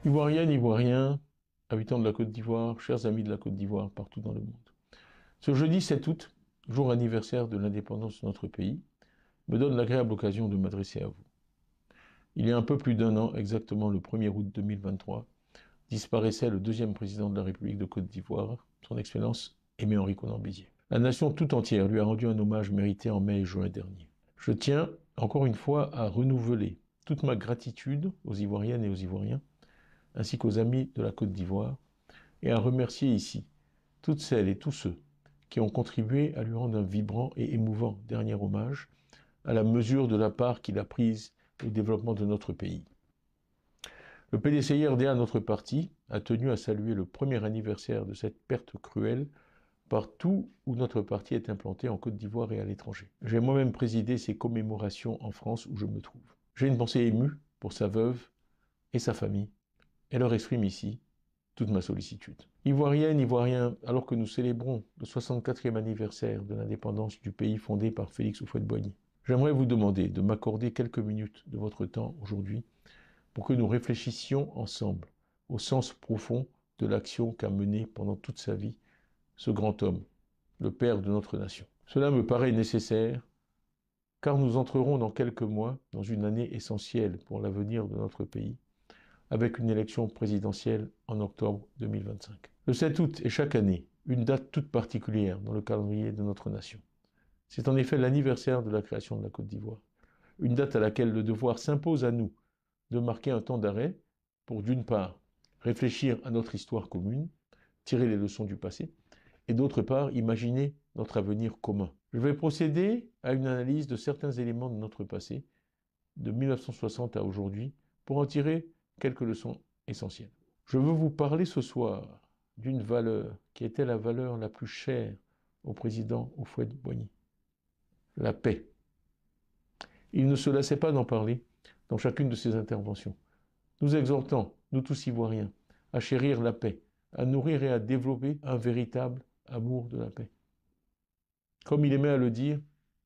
Ivoiriennes, Ivoiriens, habitants de la Côte d'Ivoire, chers amis de la Côte d'Ivoire partout dans le monde. Ce jeudi 7 août, jour anniversaire de l'indépendance de notre pays, me donne l'agréable occasion de m'adresser à vous. Il y a un peu plus d'un an, exactement le 1er août 2023, disparaissait le deuxième président de la République de Côte d'Ivoire, son Excellence Aimé Henri Konan Bédié. La nation tout entière lui a rendu un hommage mérité en mai et juin dernier. Je tiens, encore une fois, à renouveler toute ma gratitude aux Ivoiriennes et aux Ivoiriens, ainsi qu'aux amis de la Côte d'Ivoire, et à remercier ici toutes celles et tous ceux qui ont contribué à lui rendre un vibrant et émouvant dernier hommage à la mesure de la part qu'il a prise au développement de notre pays. Le PDCI-RDA, notre parti, a tenu à saluer le premier anniversaire de cette perte cruelle partout où notre parti est implanté en Côte d'Ivoire et à l'étranger. J'ai moi-même présidé ces commémorations en France où je me trouve. J'ai une pensée émue pour sa veuve et sa famille, et leur exprime ici toute ma sollicitude. Ivoiriennes, Ivoiriens, alors que nous célébrons le 64e anniversaire de l'indépendance du pays fondé par Félix Houphouët-Boigny, j'aimerais vous demander de m'accorder quelques minutes de votre temps aujourd'hui pour que nous réfléchissions ensemble au sens profond de l'action qu'a menée pendant toute sa vie ce grand homme, le père de notre nation. Cela me paraît nécessaire car nous entrerons dans quelques mois dans une année essentielle pour l'avenir de notre pays, avec une élection présidentielle en octobre 2025. Le 7 août est chaque année une date toute particulière dans le calendrier de notre nation. C'est en effet l'anniversaire de la création de la Côte d'Ivoire, une date à laquelle le devoir s'impose à nous de marquer un temps d'arrêt pour, d'une part, réfléchir à notre histoire commune, tirer les leçons du passé, et d'autre part, imaginer notre avenir commun. Je vais procéder à une analyse de certains éléments de notre passé, de 1960 à aujourd'hui, pour en tirer quelques leçons essentielles. Je veux vous parler ce soir d'une valeur qui était la valeur la plus chère au président Houphouët-Boigny, la paix. Il ne se lassait pas d'en parler dans chacune de ses interventions, nous exhortant, nous tous Ivoiriens, à chérir la paix, à nourrir et à développer un véritable amour de la paix. Comme il aimait à le dire,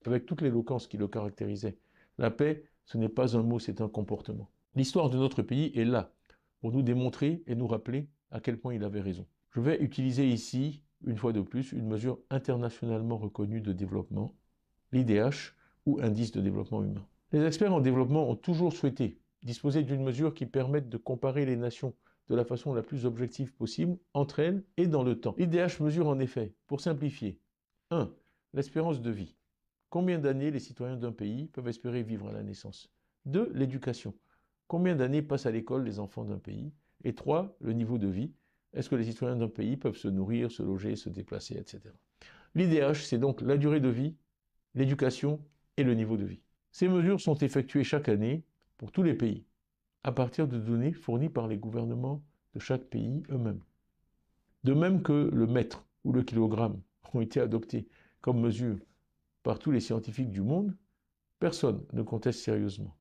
avec toute l'éloquence qui le caractérisait, la paix, ce n'est pas un mot, c'est un comportement. L'histoire de notre pays est là pour nous démontrer et nous rappeler à quel point il avait raison. Je vais utiliser ici, une fois de plus, une mesure internationalement reconnue de développement, l'IDH, ou Indice de développement humain. Les experts en développement ont toujours souhaité disposer d'une mesure qui permette de comparer les nations de la façon la plus objective possible entre elles et dans le temps. L'IDH mesure en effet, pour simplifier, 1. L'espérance de vie. Combien d'années les citoyens d'un pays peuvent espérer vivre à la naissance? 2. L'éducation. Combien d'années passent à l'école les enfants d'un pays? Et 3. Le niveau de vie. Est-ce que les citoyens d'un pays peuvent se nourrir, se loger, se déplacer, etc. L'IDH, c'est donc la durée de vie, l'éducation et le niveau de vie. Ces mesures sont effectuées chaque année pour tous les pays, à partir de données fournies par les gouvernements de chaque pays eux-mêmes. De même que le mètre ou le kilogramme ont été adoptés comme mesure par tous les scientifiques du monde, personne ne conteste sérieusement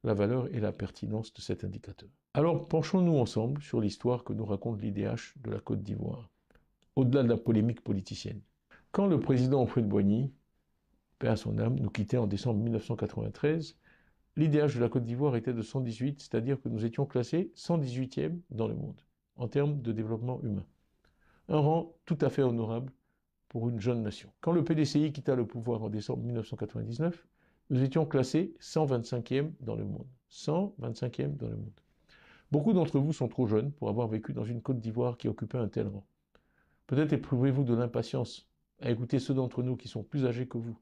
la valeur et la pertinence de cet indicateur. Alors penchons-nous ensemble sur l'histoire que nous raconte l'IDH de la Côte d'Ivoire, au-delà de la polémique politicienne. Quand le président Houphouët-Boigny, paix à son âme, nous quittait en décembre 1993, l'IDH de la Côte d'Ivoire était de 118, c'est-à-dire que nous étions classés 118e dans le monde, en termes de développement humain. Un rang tout à fait honorable pour une jeune nation. Quand le PDCI quitta le pouvoir en décembre 1999, nous étions classés 125e dans le monde. 125e dans le monde. Beaucoup d'entre vous sont trop jeunes pour avoir vécu dans une Côte d'Ivoire qui occupait un tel rang. Peut-être éprouvez-vous de l'impatience à écouter ceux d'entre nous qui sont plus âgés que vous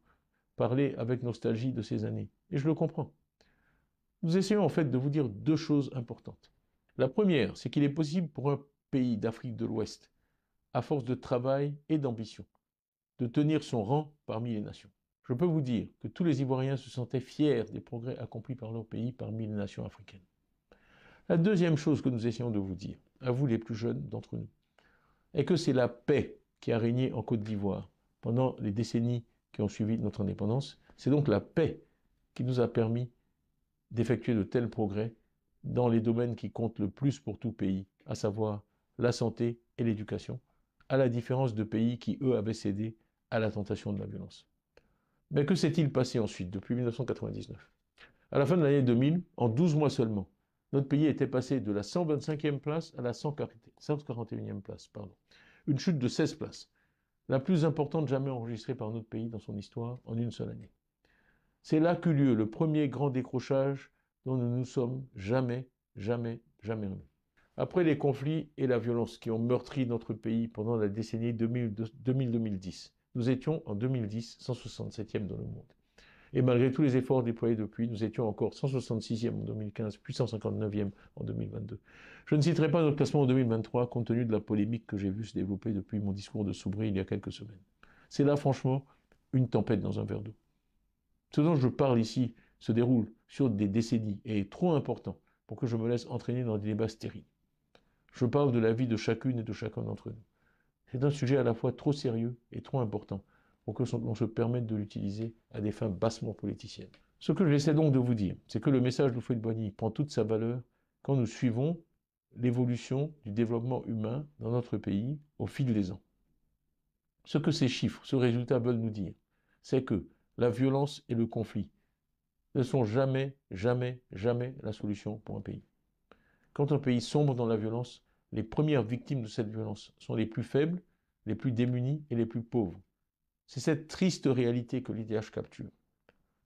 parler avec nostalgie de ces années. Et je le comprends. Nous essayons en fait de vous dire deux choses importantes. La première, c'est qu'il est possible pour un pays d'Afrique de l'Ouest, à force de travail et d'ambition, de tenir son rang parmi les nations. Je peux vous dire que tous les Ivoiriens se sentaient fiers des progrès accomplis par leur pays parmi les nations africaines. La deuxième chose que nous essayons de vous dire, à vous les plus jeunes d'entre nous, est que c'est la paix qui a régné en Côte d'Ivoire pendant les décennies qui ont suivi notre indépendance. C'est donc la paix qui nous a permis d'effectuer de tels progrès dans les domaines qui comptent le plus pour tout pays, à savoir la santé et l'éducation, à la différence de pays qui, eux, avaient cédé à la tentation de la violence. Mais que s'est-il passé ensuite, depuis 1999? À la fin de l'année 2000, en 12 mois seulement, notre pays était passé de la 125e place à la 141e place. Pardon. Une chute de 16 places, la plus importante jamais enregistrée par notre pays dans son histoire en une seule année. C'est là qu'eut lieu le premier grand décrochage dont nous nous sommes jamais remis. Après les conflits et la violence qui ont meurtri notre pays pendant la décennie 2000-2010, nous étions en 2010 167e dans le monde. Et malgré tous les efforts déployés depuis, nous étions encore 166e en 2015, puis 159e en 2022. Je ne citerai pas notre classement en 2023 compte tenu de la polémique que j'ai vue se développer depuis mon discours de Soubry il y a quelques semaines. C'est là franchement une tempête dans un verre d'eau. Ce dont je parle ici se déroule sur des décennies et est trop important pour que je me laisse entraîner dans des débats stériles. Je parle de la vie de chacune et de chacun d'entre nous. C'est un sujet à la fois trop sérieux et trop important pour que l'on se permette de l'utiliser à des fins bassement politiciennes. Ce que j'essaie donc de vous dire, c'est que le message de Houphouët-Boigny prend toute sa valeur quand nous suivons l'évolution du développement humain dans notre pays au fil des ans. Ce que ces chiffres, ce résultat veulent nous dire, c'est que la violence et le conflit ne sont jamais la solution pour un pays. Quand un pays sombre dans la violence, les premières victimes de cette violence sont les plus faibles, les plus démunis et les plus pauvres. C'est cette triste réalité que l'IDH capture.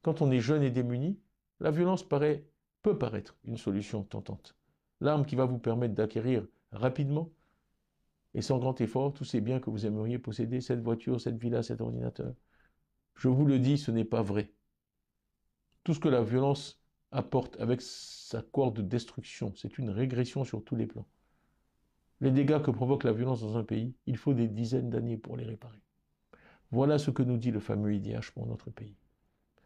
Quand on est jeune et démuni, la violence peut paraître une solution tentante. L'arme qui va vous permettre d'acquérir rapidement et sans grand effort tous ces biens que vous aimeriez posséder, cette voiture, cette villa, cet ordinateur. Je vous le dis, ce n'est pas vrai. Tout ce que la violence apporte avec sa cohorte de destruction, c'est une régression sur tous les plans. Les dégâts que provoque la violence dans un pays, il faut des dizaines d'années pour les réparer. Voilà ce que nous dit le fameux IDH pour notre pays.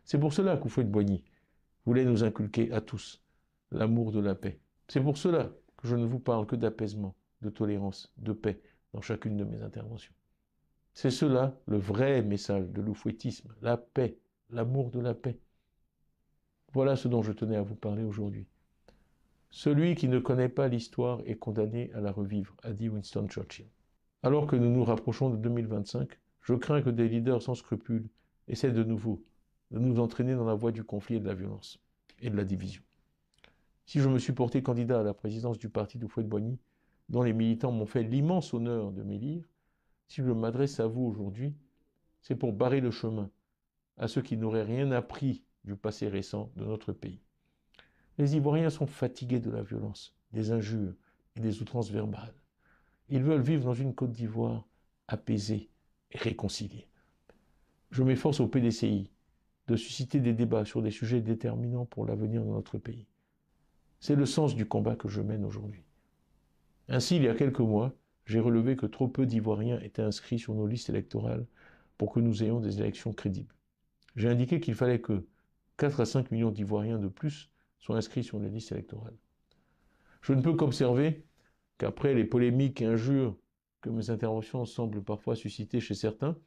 C'est pour cela qu'Houphouët-Boigny voulait nous inculquer à tous l'amour de la paix. C'est pour cela que je ne vous parle que d'apaisement, de tolérance, de paix dans chacune de mes interventions. C'est cela le vrai message de l'oufouettisme, la paix, l'amour de la paix. Voilà ce dont je tenais à vous parler aujourd'hui. Celui qui ne connaît pas l'histoire est condamné à la revivre, a dit Winston Churchill. Alors que nous nous rapprochons de 2025, je crains que des leaders sans scrupules essaient de nouveau de nous entraîner dans la voie du conflit et de la violence et de la division. Si je me suis porté candidat à la présidence du parti d'Houphouët-Boigny, dont les militants m'ont fait l'immense honneur de m'élire, si je m'adresse à vous aujourd'hui, c'est pour barrer le chemin à ceux qui n'auraient rien appris du passé récent de notre pays. Les Ivoiriens sont fatigués de la violence, des injures et des outrances verbales. Ils veulent vivre dans une Côte d'Ivoire apaisée et réconciliée. Je m'efforce au PDCI de susciter des débats sur des sujets déterminants pour l'avenir de notre pays. C'est le sens du combat que je mène aujourd'hui. Ainsi, il y a quelques mois, j'ai relevé que trop peu d'Ivoiriens étaient inscrits sur nos listes électorales pour que nous ayons des élections crédibles. J'ai indiqué qu'il fallait que 4 à 5 millions d'Ivoiriens de plus soient inscrits sur les listes électorales. Je ne peux qu'observer qu'après les polémiques et injures que mes interventions semblent parfois susciter chez certains,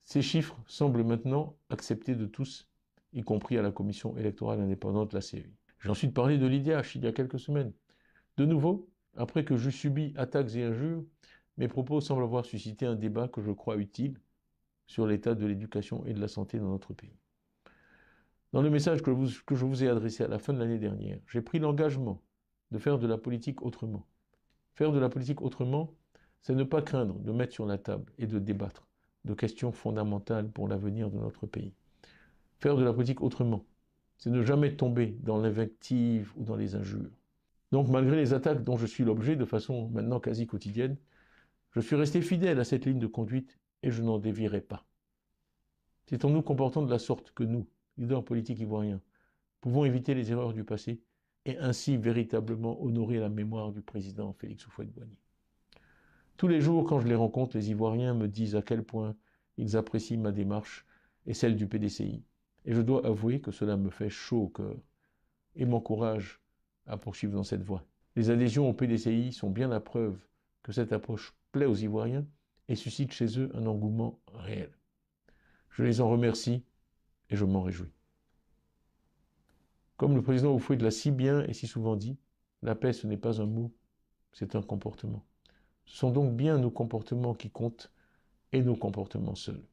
ces chiffres semblent maintenant acceptés de tous, y compris à la Commission électorale indépendante, la CEI. J'ai ensuite parlé de l'IDH il y a quelques semaines. De nouveau, après que j'eus subi attaques et injures, mes propos semblent avoir suscité un débat que je crois utile sur l'état de l'éducation et de la santé dans notre pays. Dans le message que je vous ai adressé à la fin de l'année dernière, j'ai pris l'engagement de faire de la politique autrement. Faire de la politique autrement, c'est ne pas craindre de mettre sur la table et de débattre de questions fondamentales pour l'avenir de notre pays. Faire de la politique autrement, c'est ne jamais tomber dans l'invective ou dans les injures. Donc malgré les attaques dont je suis l'objet de façon maintenant quasi quotidienne, je suis resté fidèle à cette ligne de conduite et je n'en dévierai pas. C'est en nous comportant de la sorte que nous, leaders politiques ivoiriens, pouvons éviter les erreurs du passé et ainsi véritablement honorer la mémoire du président Félix Houphouët-Boigny. Tous les jours, quand je les rencontre, les Ivoiriens me disent à quel point ils apprécient ma démarche et celle du PDCI. Et je dois avouer que cela me fait chaud au cœur et m'encourage à poursuivre dans cette voie. Les adhésions au PDCI sont bien la preuve que cette approche plaît aux Ivoiriens et suscite chez eux un engouement réel. Je les en remercie et je m'en réjouis. Comme le président Houphouët l'a si bien et si souvent dit, la paix ce n'est pas un mot, c'est un comportement. Ce sont donc bien nos comportements qui comptent et nos comportements seuls.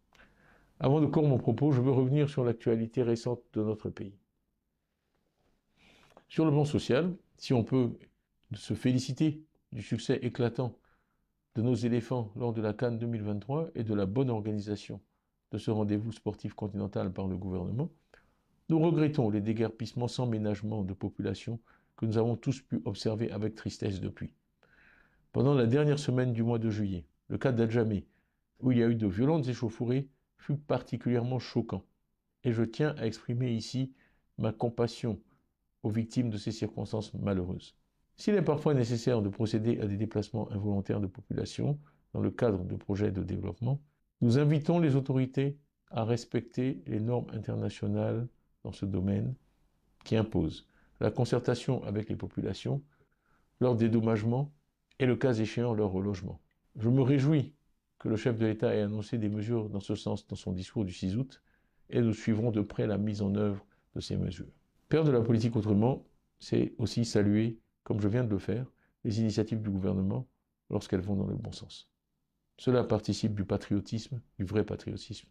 Avant de clore mon propos, je veux revenir sur l'actualité récente de notre pays. Sur le plan social, Si on peut se féliciter du succès éclatant de nos éléphants lors de la CAN 2023 et de la bonne organisation de ce rendez-vous sportif continental par le gouvernement, nous regrettons les déguerpissements sans ménagement de population que nous avons tous pu observer avec tristesse depuis. Pendant la dernière semaine du mois de juillet, le cas d'Adjamé, où il y a eu de violentes échauffourées, fut particulièrement choquant. Et je tiens à exprimer ici ma compassion aux victimes de ces circonstances malheureuses. S'il est parfois nécessaire de procéder à des déplacements involontaires de population dans le cadre de projets de développement, nous invitons les autorités à respecter les normes internationales dans ce domaine qui imposent la concertation avec les populations, leur dédommagement et le cas échéant leur relogement. Je me réjouis que le chef de l'État ait annoncé des mesures dans ce sens dans son discours du 6 août et nous suivrons de près la mise en œuvre de ces mesures. Faire de la politique autrement, c'est aussi saluer, comme je viens de le faire, les initiatives du gouvernement lorsqu'elles vont dans le bon sens. Cela participe du patriotisme, du vrai patriotisme.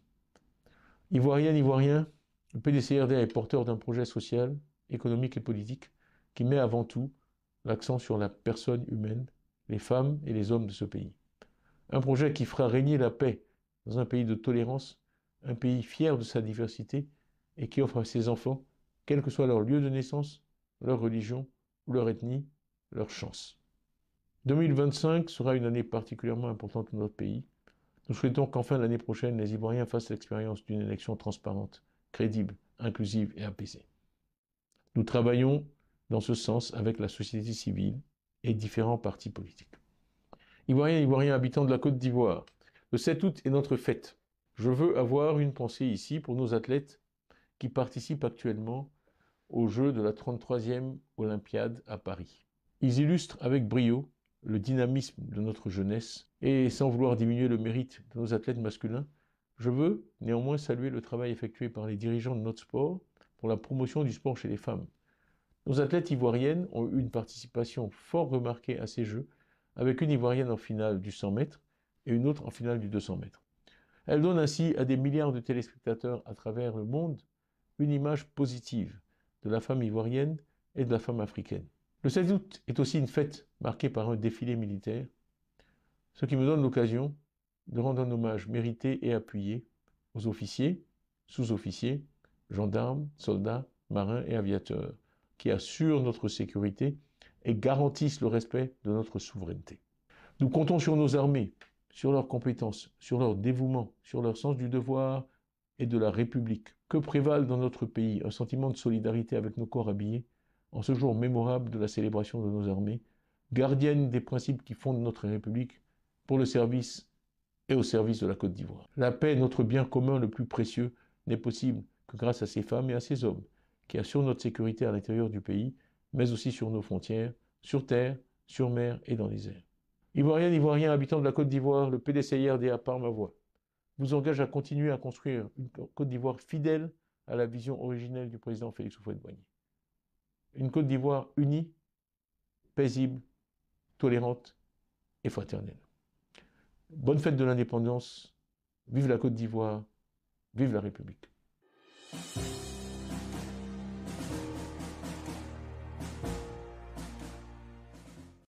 Ivoirienne, Ivoirien, le PDCRD est porteur d'un projet social, économique et politique qui met avant tout l'accent sur la personne humaine, les femmes et les hommes de ce pays. Un projet qui fera régner la paix dans un pays de tolérance, un pays fier de sa diversité et qui offre à ses enfants, quel que soit leur lieu de naissance, leur religion ou leur ethnie, leur chance. 2025 sera une année particulièrement importante pour notre pays. Nous souhaitons qu'enfin l'année prochaine, les Ivoiriens fassent l'expérience d'une élection transparente, crédible, inclusive et apaisée. Nous travaillons dans ce sens avec la société civile et différents partis politiques. Ivoiriens et Ivoiriens habitants de la Côte d'Ivoire, le 7 août est notre fête. Je veux avoir une pensée ici pour nos athlètes qui participent actuellement aux Jeux de la 33e Olympiade à Paris. Ils illustrent avec brio le dynamisme de notre jeunesse et sans vouloir diminuer le mérite de nos athlètes masculins, je veux néanmoins saluer le travail effectué par les dirigeants de notre sport pour la promotion du sport chez les femmes. Nos athlètes ivoiriennes ont eu une participation fort remarquée à ces Jeux, avec une Ivoirienne en finale du 100 mètres et une autre en finale du 200 mètres. Elle donne ainsi à des milliards de téléspectateurs à travers le monde une image positive de la femme ivoirienne et de la femme africaine. Le 7 août est aussi une fête marquée par un défilé militaire, ce qui me donne l'occasion de rendre un hommage mérité et appuyé aux officiers, sous-officiers, gendarmes, soldats, marins et aviateurs qui assurent notre sécurité et garantissent le respect de notre souveraineté. Nous comptons sur nos armées, sur leurs compétences, sur leur dévouement, sur leur sens du devoir et de la République. Que prévale dans notre pays un sentiment de solidarité avec nos corps habillés en ce jour mémorable de la célébration de nos armées, gardiennes des principes qui fondent notre République pour le service et au service de la Côte d'Ivoire. La paix, notre bien commun le plus précieux, n'est possible que grâce à ces femmes et à ces hommes qui assurent notre sécurité à l'intérieur du pays, mais aussi sur nos frontières, sur terre, sur mer et dans les airs. Ivoiriennes, Ivoiriens, habitants de la Côte d'Ivoire, le PDCIRDA par ma voix vous engage à continuer à construire une Côte d'Ivoire fidèle à la vision originelle du président Félix Houphouët-Boigny. Une Côte d'Ivoire unie, paisible, tolérante et fraternelle. Bonne fête de l'indépendance, vive la Côte d'Ivoire, vive la République.